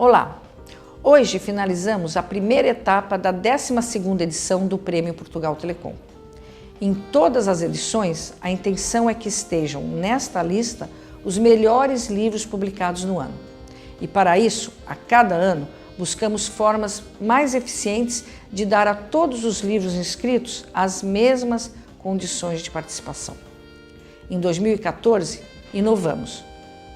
Olá! Hoje finalizamos a primeira etapa da 12ª edição do Prêmio Portugal Telecom. Em todas as edições, a intenção é que estejam nesta lista os melhores livros publicados no ano. E para isso, a cada ano, buscamos formas mais eficientes de dar a todos os livros inscritos as mesmas condições de participação. Em 2014, inovamos.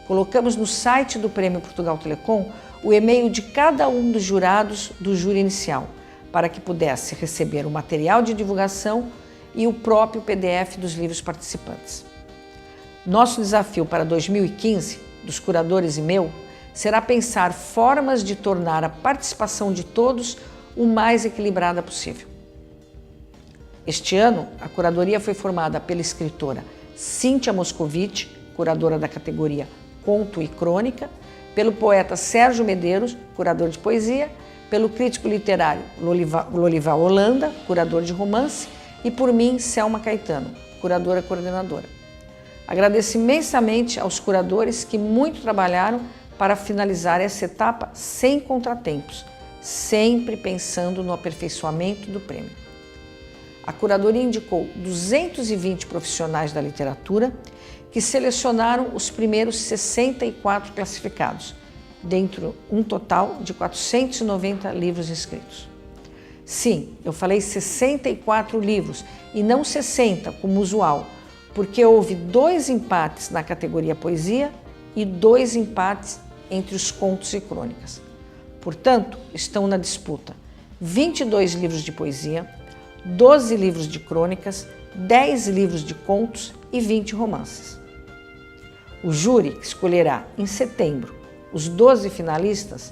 Colocamos no site do Prêmio Portugal Telecom o e-mail de cada um dos jurados do júri inicial, para que pudesse receber o material de divulgação e o próprio PDF dos livros participantes. Nosso desafio para 2015, dos curadores e meu, será pensar formas de tornar a participação de todos o mais equilibrada possível. Este ano, a curadoria foi formada pela escritora Cíntia Moscovitch, curadora da categoria Conto e Crônica, pelo poeta Sérgio Medeiros, curador de poesia, pelo crítico literário Lolival Holanda, curador de romance, e por mim, Selma Caetano, curadora coordenadora. Agradeço imensamente aos curadores que muito trabalharam para finalizar essa etapa sem contratempos, sempre pensando no aperfeiçoamento do prêmio. A curadoria indicou 220 profissionais da literatura que selecionaram os primeiros 64 classificados, dentro um total de 490 livros inscritos. Sim, eu falei 64 livros e não 60, como usual, porque houve 2 empates na categoria poesia e 2 empates entre os contos e crônicas. Portanto, estão na disputa 22 livros de poesia, 12 livros de crônicas, 10 livros de contos e 20 romances. O júri escolherá em setembro os 12 finalistas,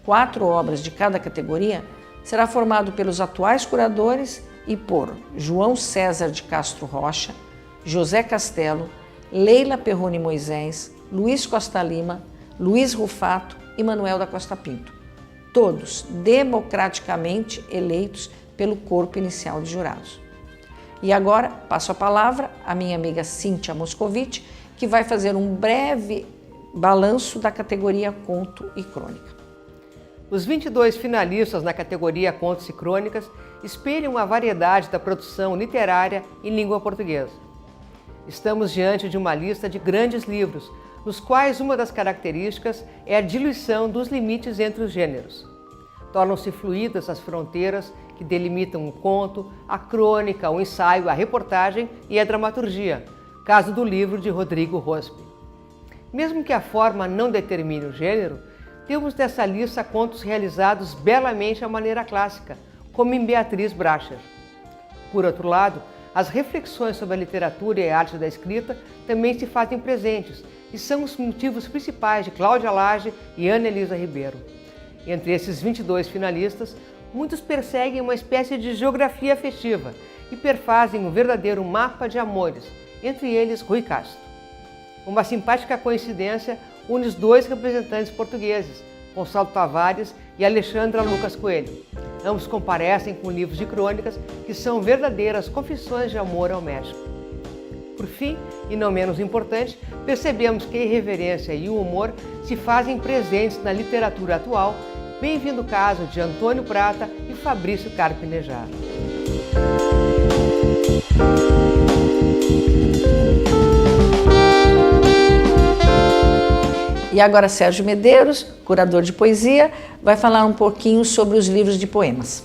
4 obras de cada categoria, será formado pelos atuais curadores e por João César de Castro Rocha, José Castelo, Leila Perrone Moisés, Luiz Costa Lima, Luiz Rufato e Manuel da Costa Pinto, todos democraticamente eleitos pelo corpo inicial de jurados. E agora passo a palavra à minha amiga Cíntia Moscovitch, que vai fazer um breve balanço da categoria Conto e Crônica. Os 22 finalistas na categoria Contos e Crônicas espelham a variedade da produção literária em língua portuguesa. Estamos diante de uma lista de grandes livros, nos quais uma das características é a diluição dos limites entre os gêneros. Tornam-se fluídas as fronteiras que delimitam o conto, a crônica, o ensaio, a reportagem e a dramaturgia, caso do livro de Rodrigo Rospe. Mesmo que a forma não determine o gênero, temos nessa lista contos realizados belamente à maneira clássica, como em Beatriz Bracher. Por outro lado, as reflexões sobre a literatura e a arte da escrita também se fazem presentes e são os motivos principais de Cláudia Lage e Ana Elisa Ribeiro. Entre esses 22 finalistas, muitos perseguem uma espécie de geografia afetiva e perfazem um verdadeiro mapa de amores, entre eles Rui Castro. Uma simpática coincidência une os 2 representantes portugueses, Gonçalo Tavares e Alexandra Lucas Coelho. Ambos comparecem com livros de crônicas que são verdadeiras confissões de amor ao México. Por fim, e não menos importante, percebemos que a irreverência e o humor se fazem presentes na literatura atual, bem-vindo o caso de Antônio Prata e Fabrício Carpinejar. E agora Sérgio Medeiros, curador de poesia, vai falar um pouquinho sobre os livros de poemas.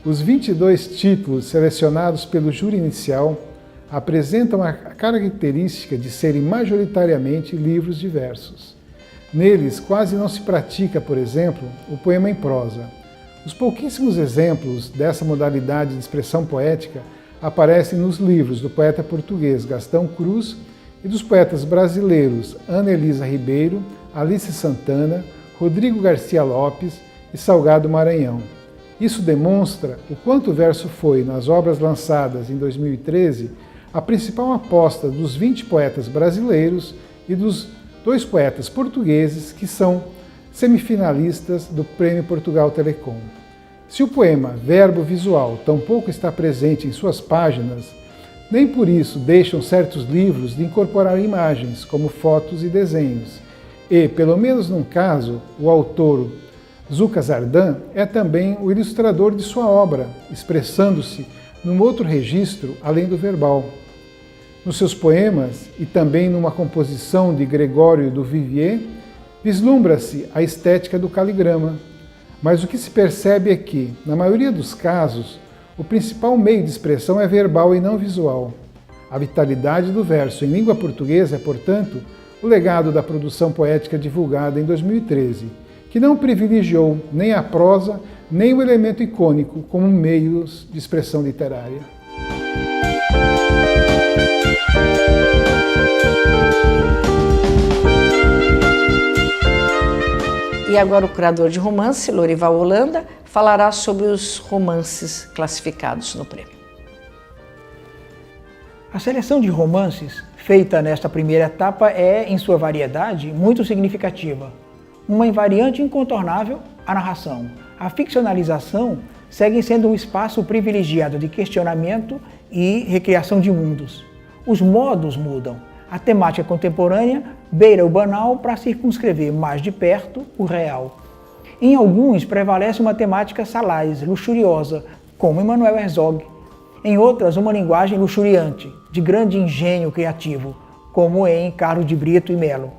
Os 22 títulos selecionados pelo júri inicial apresentam a característica de serem majoritariamente livros de versos. Neles quase não se pratica, por exemplo, o poema em prosa. Os pouquíssimos exemplos dessa modalidade de expressão poética aparecem nos livros do poeta português Gastão Cruz e dos poetas brasileiros Ana Elisa Ribeiro, Alice Santana, Rodrigo Garcia Lopes e Salgado Maranhão. Isso demonstra o quanto o verso foi, nas obras lançadas em 2013, a principal aposta dos 20 poetas brasileiros e dos 2 poetas portugueses que são semifinalistas do Prêmio Portugal Telecom. Se o poema Verbo Visual tampouco está presente em suas páginas, nem por isso deixam certos livros de incorporar imagens, como fotos e desenhos. e, pelo menos num caso, o autor Zuka Zardan é também o ilustrador de sua obra, expressando-se num outro registro além do verbal. Nos seus poemas e também numa composição de Gregório do Vivier, vislumbra-se a estética do caligrama, mas o que se percebe é que, na maioria dos casos, o principal meio de expressão é verbal e não visual. A vitalidade do verso em língua portuguesa é, portanto, o legado da produção poética divulgada em 2013, que não privilegiou nem a prosa, nem o elemento icônico como meios de expressão literária. E agora o curador de romance, Lorival Holanda, falará sobre os romances classificados no prêmio. A seleção de romances feita nesta primeira etapa é, em sua variedade, muito significativa. Uma invariante incontornável, a narração. A ficcionalização segue sendo um espaço privilegiado de questionamento e recriação de mundos. Os modos mudam. A temática contemporânea beira o banal para circunscrever mais de perto o real. Em alguns prevalece uma temática salaz, luxuriosa, como Emanuel Herzog. Em outras, uma linguagem luxuriante, de grande engenho criativo, como em Carlos de Brito e Melo.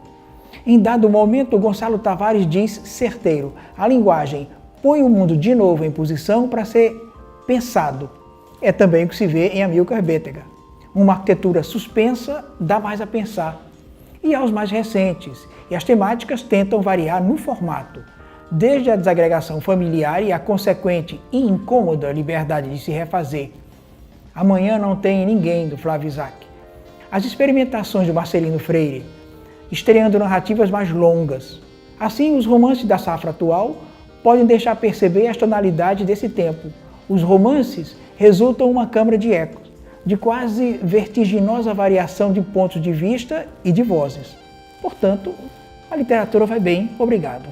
Em dado momento, Gonçalo Tavares diz certeiro: a linguagem põe o mundo de novo em posição para ser pensado. É também o que se vê em Amilcar Bétega. Uma arquitetura suspensa dá mais a pensar. E aos mais recentes, e as temáticas tentam variar no formato, desde a desagregação familiar e a consequente e incômoda liberdade de se refazer. Amanhã não tem ninguém, do Flávio Isaac. As experimentações do Marcelino Freire, estreando narrativas mais longas. Assim, os romances da safra atual podem deixar perceber as tonalidades desse tempo. Os romances resultam uma câmara de ecos, de quase vertiginosa variação de pontos de vista e de vozes. Portanto, a literatura vai bem, obrigado.